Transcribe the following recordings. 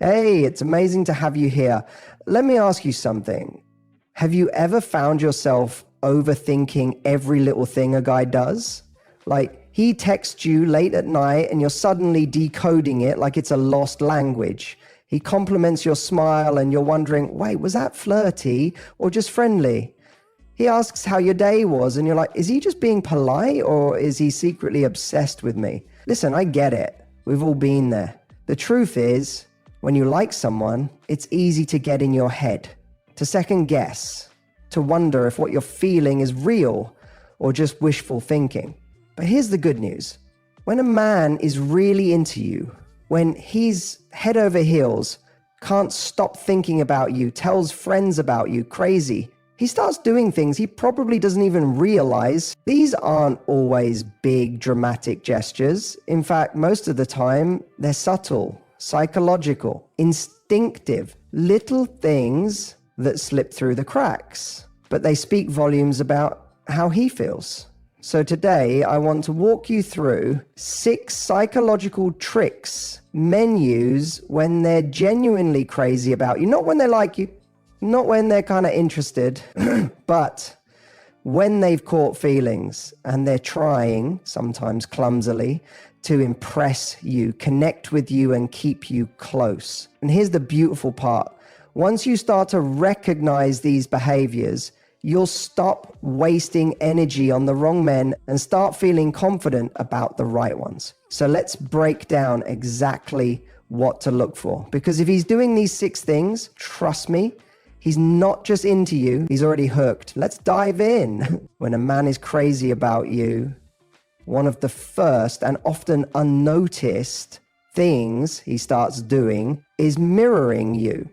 Hey, it's amazing to have you here. Let me ask you something. Have you ever found yourself overthinking every little thing a guy does? Like, he texts you late at night and you're suddenly decoding it like it's a lost language. He compliments your smile and you're wondering, wait, was that flirty or just friendly? He asks how your day was and you're like, is he just being polite or is he secretly obsessed with me? Listen, I get it. We've all been there. The truth is, when you like someone, it's easy to get in your head, to second guess, to wonder if what you're feeling is real or just wishful thinking. But here's the good news. When a man is really into you, when he's head over heels, can't stop thinking about you, tells friends about you, crazy, he starts doing things he probably doesn't even realize. These aren't always big, dramatic gestures. In fact, most of the time, they're subtle, psychological, instinctive, little things that slip through the cracks. But they speak volumes about how he feels. So today, I want to walk you through 6 psychological tricks men use when they're genuinely crazy about you. Not when they like you, not when they're kind of interested, but when they've caught feelings and they're trying, sometimes clumsily, to impress you, connect with you, and keep you close. And here's the beautiful part. Once you start to recognize these behaviors, you'll stop wasting energy on the wrong men and start feeling confident about the right ones. So let's break down exactly what to look for. Because if he's doing these 6 things, trust me, he's not just into you, he's already hooked. Let's dive in. When a man is crazy about you, one of the first and often unnoticed things he starts doing is mirroring you.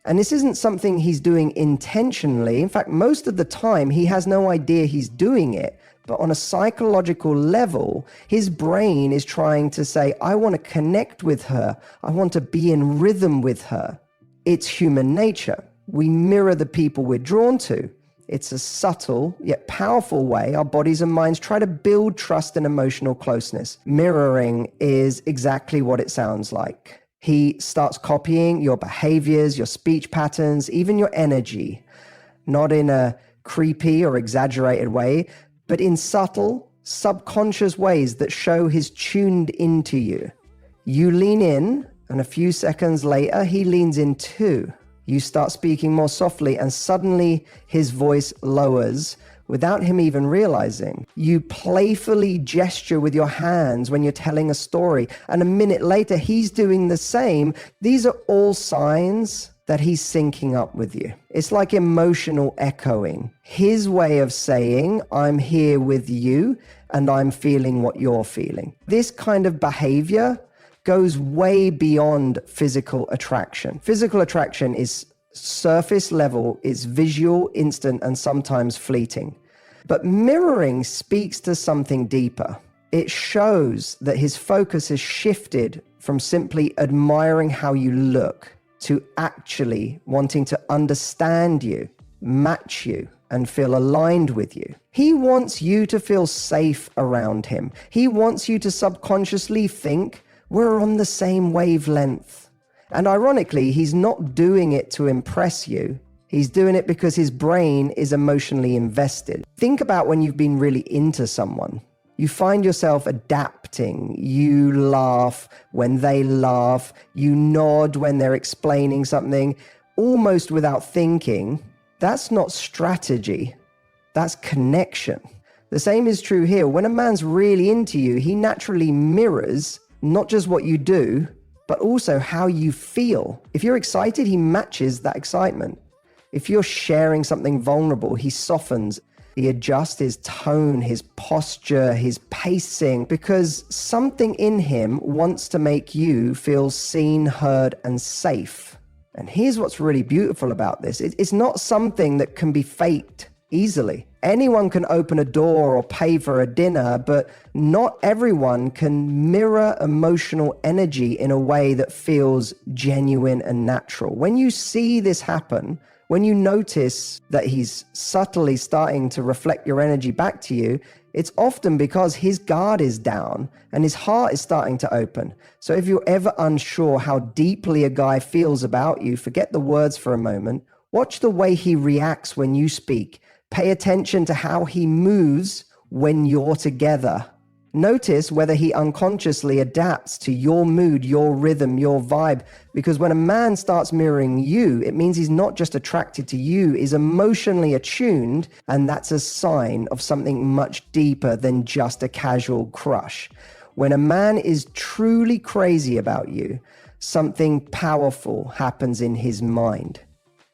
And this isn't something he's doing intentionally. In fact, most of the time, he has no idea he's doing it. But on a psychological level, his brain is trying to say, I want to connect with her. I want to be in rhythm with her. It's human nature. We mirror the people we're drawn to. It's a subtle yet powerful way our bodies and minds try to build trust and emotional closeness. Mirroring is exactly what it sounds like. He starts copying your behaviors, your speech patterns, even your energy, not in a creepy or exaggerated way, but in subtle, subconscious ways that show he's tuned into you. You lean in, and a few seconds later, he leans in too. You start speaking more softly, and suddenly his voice lowers without him even realizing. You playfully gesture with your hands when you're telling a story, and a minute later, he's doing the same. These are all signs that he's syncing up with you. It's like emotional echoing. His way of saying, I'm here with you, and I'm feeling what you're feeling. This kind of behavior goes way beyond physical attraction. Physical attraction is surface level, is visual, instant, and sometimes fleeting. But mirroring speaks to something deeper. It shows that his focus has shifted from simply admiring how you look to actually wanting to understand you, match you, and feel aligned with you. He wants you to feel safe around him. He wants you to subconsciously think, we're on the same wavelength. And ironically, he's not doing it to impress you. He's doing it because his brain is emotionally invested. Think about when you've been really into someone. You find yourself adapting. You laugh when they laugh. You nod when they're explaining something, almost without thinking. That's not strategy. That's connection. The same is true here. When a man's really into you, he naturally mirrors not just what you do, but also how you feel. If you're excited, he matches that excitement. If you're sharing something vulnerable, he softens. He adjusts his tone, his posture, his pacing, because something in him wants to make you feel seen, heard, and safe. And here's what's really beautiful about this. It's not something that can be faked easily. Anyone can open a door or pay for a dinner, but not everyone can mirror emotional energy in a way that feels genuine and natural. When you see this happen, when you notice that he's subtly starting to reflect your energy back to you, it's often because his guard is down and his heart is starting to open. So if you're ever unsure how deeply a guy feels about you, forget the words for a moment. Watch the way he reacts when you speak. Pay attention to how he moves when you're together. Notice whether he unconsciously adapts to your mood, your rhythm, your vibe. Because when a man starts mirroring you, it means he's not just attracted to you, is emotionally attuned, and that's a sign of something much deeper than just a casual crush. When a man is truly crazy about you, something powerful happens in his mind.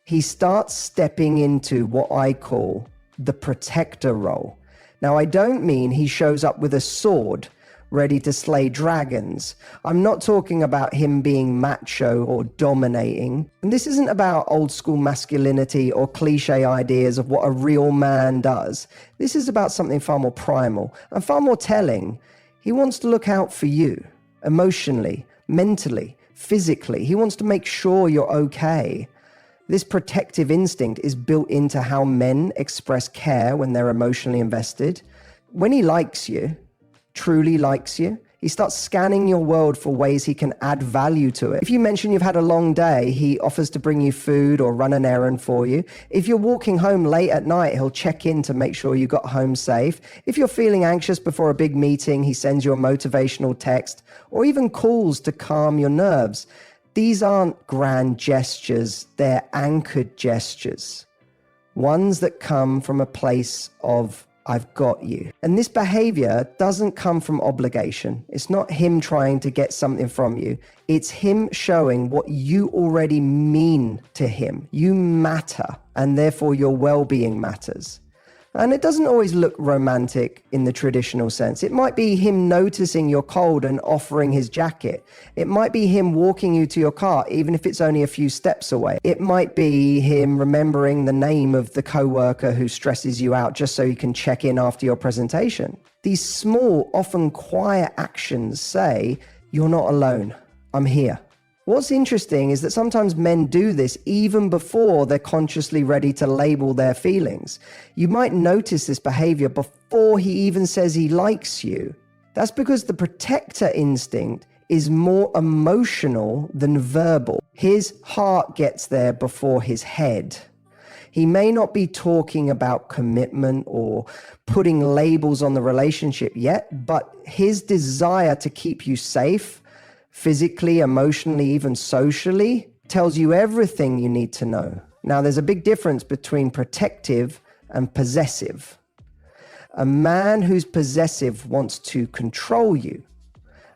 He starts stepping into what I call the protector role. Now, I don't mean he shows up with a sword ready to slay dragons. I'm not talking about him being macho or dominating. And this isn't about old school masculinity or cliche ideas of what a real man does. This is about something far more primal and far more telling. He wants to look out for you emotionally, mentally, physically. He wants to make sure you're okay. This protective instinct is built into how men express care when they're emotionally invested. When he likes you, truly likes you, he starts scanning your world for ways he can add value to it. If you mention you've had a long day, he offers to bring you food or run an errand for you. If you're walking home late at night, he'll check in to make sure you got home safe. If you're feeling anxious before a big meeting, he sends you a motivational text or even calls to calm your nerves. These aren't grand gestures, they're anchored gestures. Ones that come from a place of, I've got you. And this behavior doesn't come from obligation. It's not him trying to get something from you. It's him showing what you already mean to him. You matter, and therefore your well-being matters. And it doesn't always look romantic in the traditional sense. It might be him noticing you're cold and offering his jacket. It might be him walking you to your car, even if it's only a few steps away. It might be him remembering the name of the coworker who stresses you out just so you can check in after your presentation. These small, often quiet actions say, you're not alone. I'm here. What's interesting is that sometimes men do this even before they're consciously ready to label their feelings. You might notice this behavior before he even says he likes you. That's because the protector instinct is more emotional than verbal. His heart gets there before his head. He may not be talking about commitment or putting labels on the relationship yet, but his desire to keep you safe, physically, emotionally, even socially, tells you everything you need to know. Now, there's a big difference between protective and possessive. A man who's possessive wants to control you.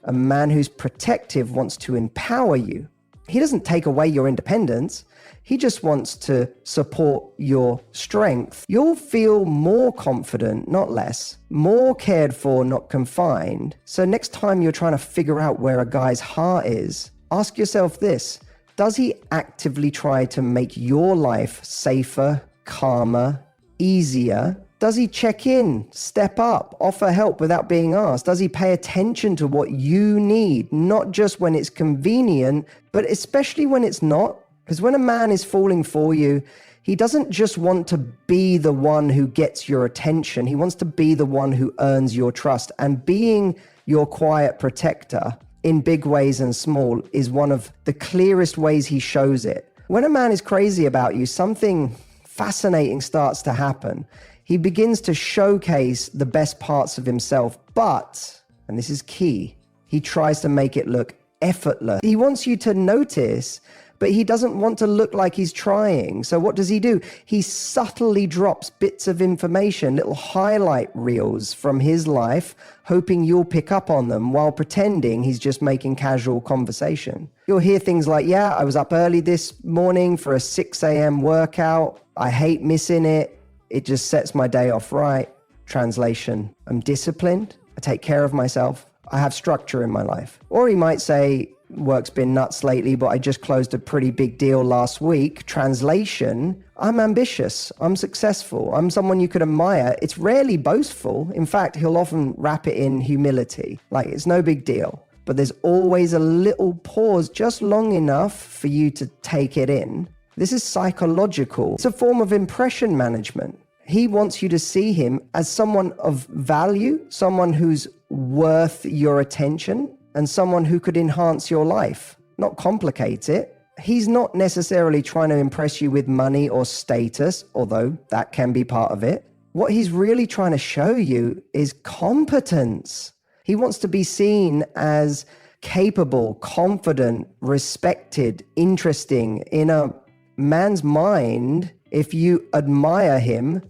A man who's protective wants to empower you. He doesn't take away your independence. He just wants to support your strength. You'll feel more confident, not less, more cared for, not confined. So next time you're trying to figure out where a guy's heart is, ask yourself this: does he actively try to make your life safer, calmer, easier? Does he check in, step up, offer help without being asked? Does he pay attention to what you need, not just when it's convenient, but especially when it's not? Because when a man is falling for you, he doesn't just want to be the one who gets your attention. He wants to be the one who earns your trust. And being your quiet protector in big ways and small is one of the clearest ways he shows it. When a man is crazy about you, something fascinating starts to happen. He begins to showcase the best parts of himself, but, and this is key, he tries to make it look effortless. He wants you to notice, but he doesn't want to look like he's trying. So what does he do? He subtly drops bits of information, little highlight reels from his life, hoping you'll pick up on them while pretending he's just making casual conversation. You'll hear things like, yeah, I was up early this morning for a 6 a.m. workout. I hate missing it. It just sets my day off right. Translation: I'm disciplined. I take care of myself. I have structure in my life. Or he might say, work's been nuts lately, but I just closed a pretty big deal last week. Translation: I'm ambitious. I'm successful. I'm someone you could admire. It's rarely boastful. In fact, he'll often wrap it in humility. Like, it's no big deal. But there's always a little pause, just long enough for you to take it in. This is psychological. It's a form of impression management. He wants you to see him as someone of value, someone who's worth your attention, and someone who could enhance your life, not complicate it. He's not necessarily trying to impress you with money or status, although that can be part of it. What he's really trying to show you is competence. He wants to be seen as capable, confident, respected, interesting. In a man's mind, if you admire him,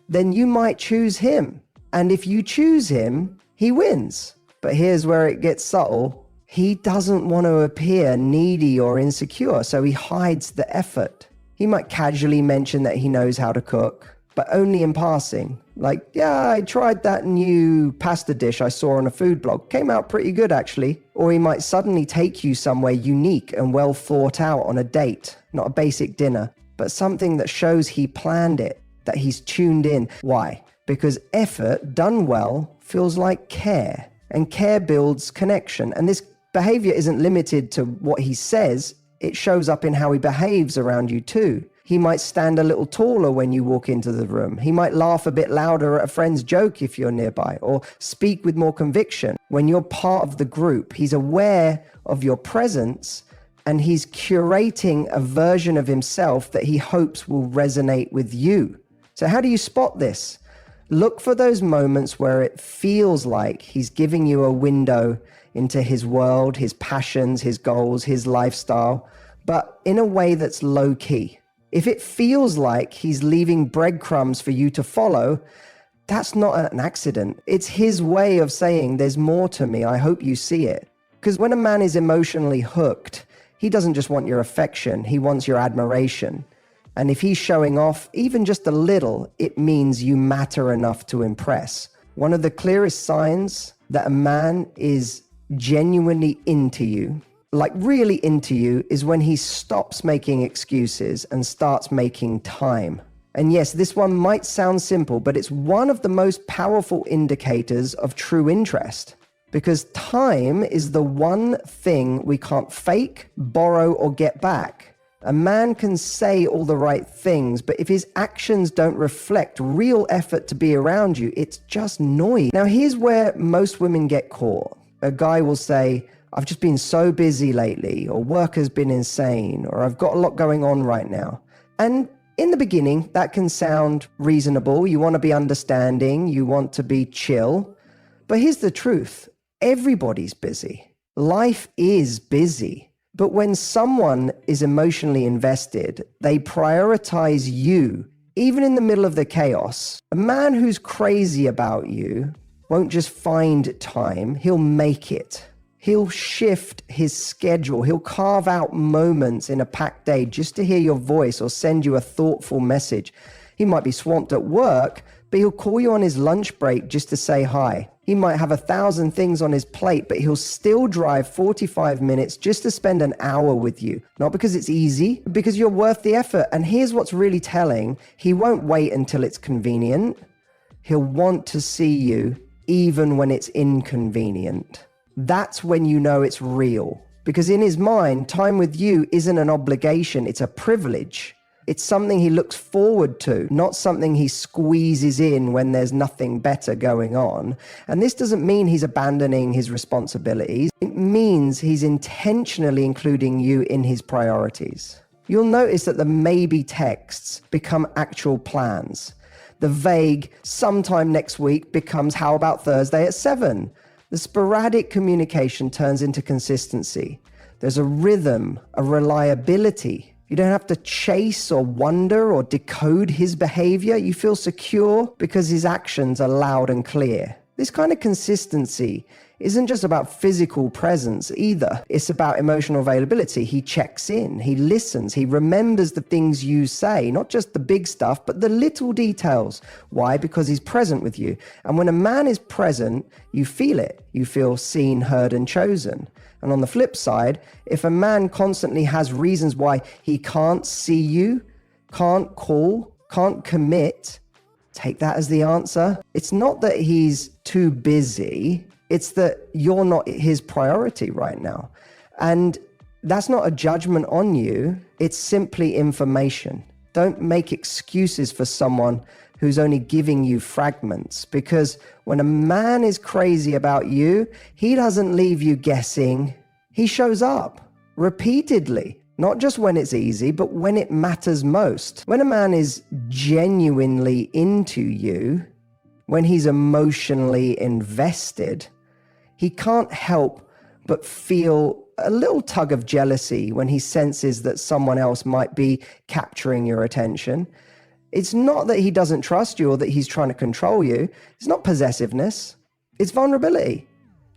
then you might choose him. And if you choose him, he wins. But here's where it gets subtle. He doesn't want to appear needy or insecure, so he hides the effort. He might casually mention that he knows how to cook, but only in passing. Like, yeah, I tried that new pasta dish I saw on a food blog. Came out pretty good, actually. Or he might suddenly take you somewhere unique and well thought out on a date. Not a basic dinner, but something that shows he planned it, that he's tuned in. Why? Because effort done well feels like care, and care builds connection. And this behavior isn't limited to what he says. It shows up in how he behaves around you too. He might stand a little taller when you walk into the room. He might laugh a bit louder at a friend's joke if you're nearby, or speak with more conviction. When you're part of the group, he's aware of your presence, and he's curating a version of himself that he hopes will resonate with you. So how do you spot this? Look for those moments where it feels like he's giving you a window into his world, his passions, his goals, his lifestyle, but in a way that's low key. If it feels like he's leaving breadcrumbs for you to follow, that's not an accident. It's his way of saying, there's more to me. I hope you see it. Because when a man is emotionally hooked, he doesn't just want your affection. He wants your admiration. And if he's showing off even just a little, it means you matter enough to impress. One of the clearest signs that a man is genuinely into you, like really into you, is when he stops making excuses and starts making time. And yes, this one might sound simple, but it's one of the most powerful indicators of true interest, because time is the one thing we can't fake, borrow, or get back. A man can say all the right things, but if his actions don't reflect real effort to be around you, it's just noise. Now, here's where most women get caught. A guy will say, I've just been so busy lately, or work has been insane, or I've got a lot going on right now. And in the beginning, that can sound reasonable. You want to be understanding, you want to be chill. But here's the truth. Everybody's busy. Life is busy. But when someone is emotionally invested, they prioritize you, even in the middle of the chaos. A man who's crazy about you won't just find time, he'll make it. He'll shift his schedule. He'll carve out moments in a packed day just to hear your voice or send you a thoughtful message. He might be swamped at work, but he'll call you on his lunch break just to say hi. He might have 1,000 things on his plate, but he'll still drive 45 minutes just to spend an hour with you. Not because it's easy, but because you're worth the effort. And here's what's really telling. He won't wait until it's convenient. He'll want to see you even when it's inconvenient. That's when you know it's real. Because in his mind, time with you isn't an obligation, it's a privilege. It's something he looks forward to, not something he squeezes in when there's nothing better going on. And this doesn't mean he's abandoning his responsibilities. It means he's intentionally including you in his priorities. You'll notice that the maybe texts become actual plans. The vague, sometime next week becomes how about Thursday at 7? The sporadic communication turns into consistency. There's a rhythm, a reliability. You don't have to chase or wonder or decode his behavior. You feel secure because his actions are loud and clear. This kind of consistency isn't just about physical presence either. It's about emotional availability. He checks in, he listens, he remembers the things you say, not just the big stuff, but the little details. Why? Because he's present with you. And when a man is present, you feel it. You feel seen, heard, and chosen. And on the flip side, if a man constantly has reasons why he can't see you, can't call, can't commit, take that as the answer. It's not that he's too busy. It's that you're not his priority right now. And that's not a judgment on you. It's simply information. Don't make excuses for someone who's only giving you fragments. Because when a man is crazy about you, he doesn't leave you guessing. He shows up repeatedly, not just when it's easy, but when it matters most. When a man is genuinely into you, when he's emotionally invested, he can't help but feel a little tug of jealousy when he senses that someone else might be capturing your attention. It's not that he doesn't trust you or that he's trying to control you. It's not possessiveness. It's vulnerability.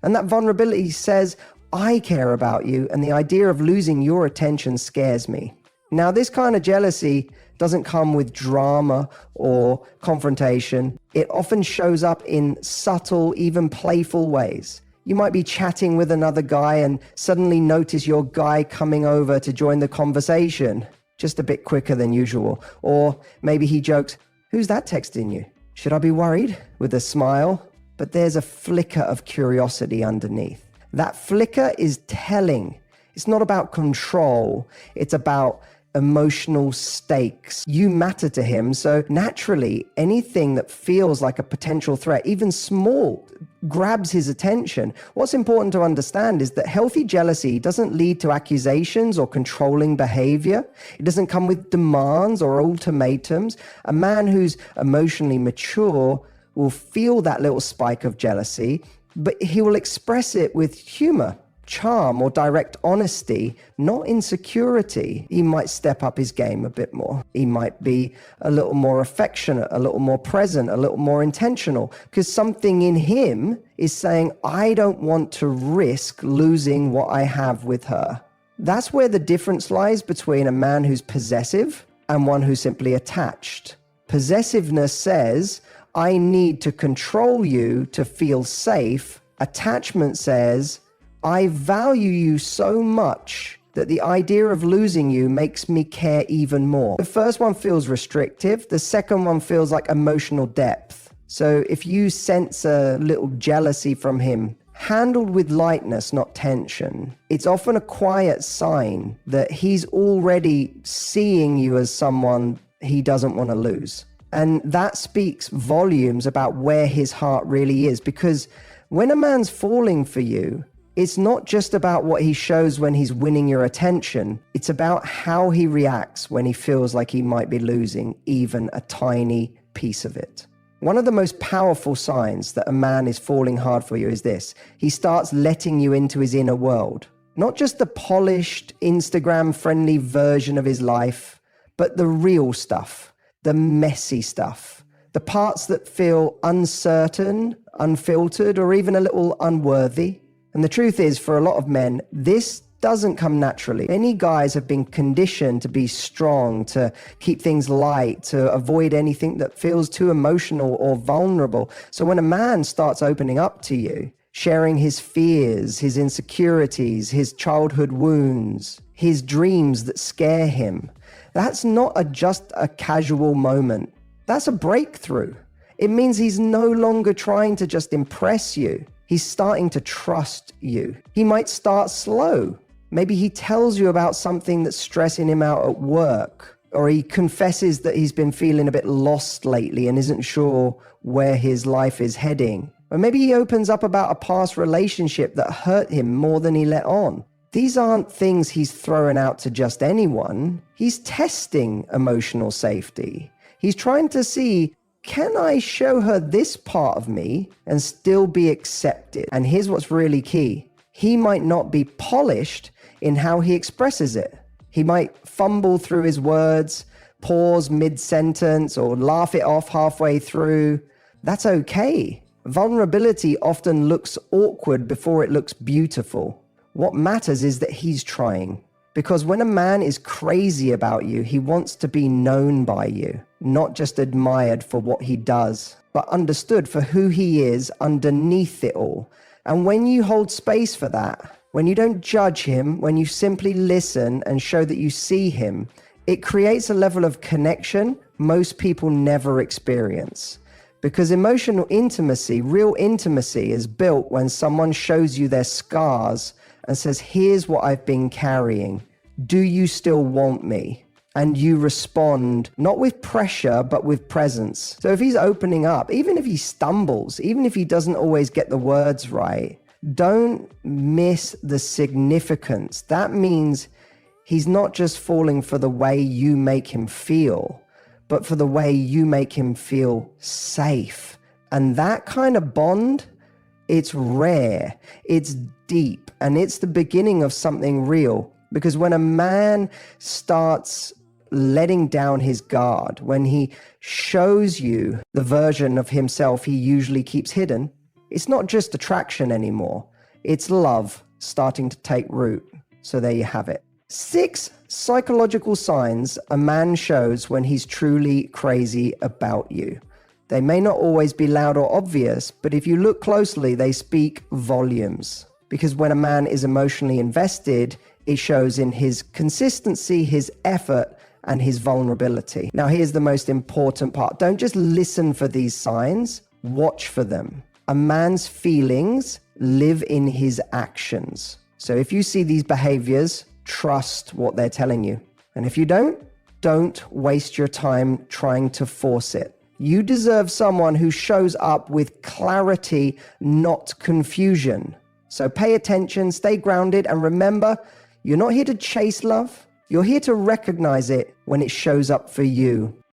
And that vulnerability says, I care about you, and the idea of losing your attention scares me. Now, this kind of jealousy doesn't come with drama or confrontation. It often shows up in subtle, even playful ways. You might be chatting with another guy and suddenly notice your guy coming over to join the conversation, just a bit quicker than usual. Or maybe he jokes, "Who's that texting you? Should I be worried?" with a smile. But there's a flicker of curiosity underneath. That flicker is telling. It's not about control. It's about emotional stakes. You matter to him, so naturally, anything that feels like a potential threat, even small, grabs his attention. What's important to understand is that healthy jealousy doesn't lead to accusations or controlling behavior. It doesn't come with demands or ultimatums. A man who's emotionally mature will feel that little spike of jealousy, but he will express it with humor, charm, or direct honesty, not insecurity. He might step up his game a bit more. He might be a little more affectionate, a little more present, a little more intentional, because something in him is saying, I don't want to risk losing what I have with her. That's where the difference lies between a man who's possessive and one who's simply attached. Possessiveness says, I need to control you to feel safe. Attachment says, I value you so much that the idea of losing you makes me care even more. The first one feels restrictive. The second one feels like emotional depth. So if you sense a little jealousy from him, handled with lightness, not tension, it's often a quiet sign that he's already seeing you as someone he doesn't want to lose. And that speaks volumes about where his heart really is. Because when a man's falling for you, it's not just about what he shows when he's winning your attention. It's about how he reacts when he feels like he might be losing even a tiny piece of it. One of the most powerful signs that a man is falling hard for you is this. He starts letting you into his inner world. Not just the polished, Instagram-friendly version of his life, but the real stuff, the messy stuff, the parts that feel uncertain, unfiltered, or even a little unworthy. And the truth is, for a lot of men, this doesn't come naturally. Many guys have been conditioned to be strong, to keep things light, to avoid anything that feels too emotional or vulnerable. So when a man starts opening up to you, sharing his fears, his insecurities, his childhood wounds, his dreams that scare him, that's not just a casual moment. That's a breakthrough. It means he's no longer trying to just impress you. He's starting to trust you. He might start slow. Maybe he tells you about something that's stressing him out at work, or he confesses that he's been feeling a bit lost lately and isn't sure where his life is heading. Or maybe he opens up about a past relationship that hurt him more than he let on. These aren't things he's throwing out to just anyone. He's testing emotional safety. He's trying to see, can I show her this part of me and still be accepted? And here's what's really key. He might not be polished in how he expresses it. He might fumble through his words, pause mid-sentence, or laugh it off halfway through. That's okay. Vulnerability often looks awkward before it looks beautiful. What matters is that he's trying. Because when a man is crazy about you, he wants to be known by you, not just admired for what he does, but understood for who he is underneath it all. And when you hold space for that, when you don't judge him, when you simply listen and show that you see him, it creates a level of connection most people never experience. Because emotional intimacy, real intimacy, is built when someone shows you their scars and says, here's what I've been carrying. Do you still want me? and you respond not with pressure, but with presence. So if he's opening up, even if he stumbles, even if he doesn't always get the words right, don't miss the significance. That means he's not just falling for the way you make him feel, but for the way you make him feel safe. And that kind of bond, it's rare, it's deep, and it's the beginning of something real. Because when a man starts letting down his guard, when he shows you the version of himself he usually keeps hidden, it's not just attraction anymore. It's love starting to take root. So there you have it. 6 psychological signs a man shows when he's truly crazy about you. They may not always be loud or obvious, but if you look closely, they speak volumes. Because when a man is emotionally invested, it shows in his consistency, his effort, and his vulnerability. Now, here's the most important part. Don't just listen for these signs, watch for them. A man's feelings live in his actions. So if you see these behaviors, trust what they're telling you. And if you don't waste your time trying to force it. You deserve someone who shows up with clarity, not confusion. So pay attention, stay grounded, and remember, you're not here to chase love. You're here to recognize it when it shows up for you.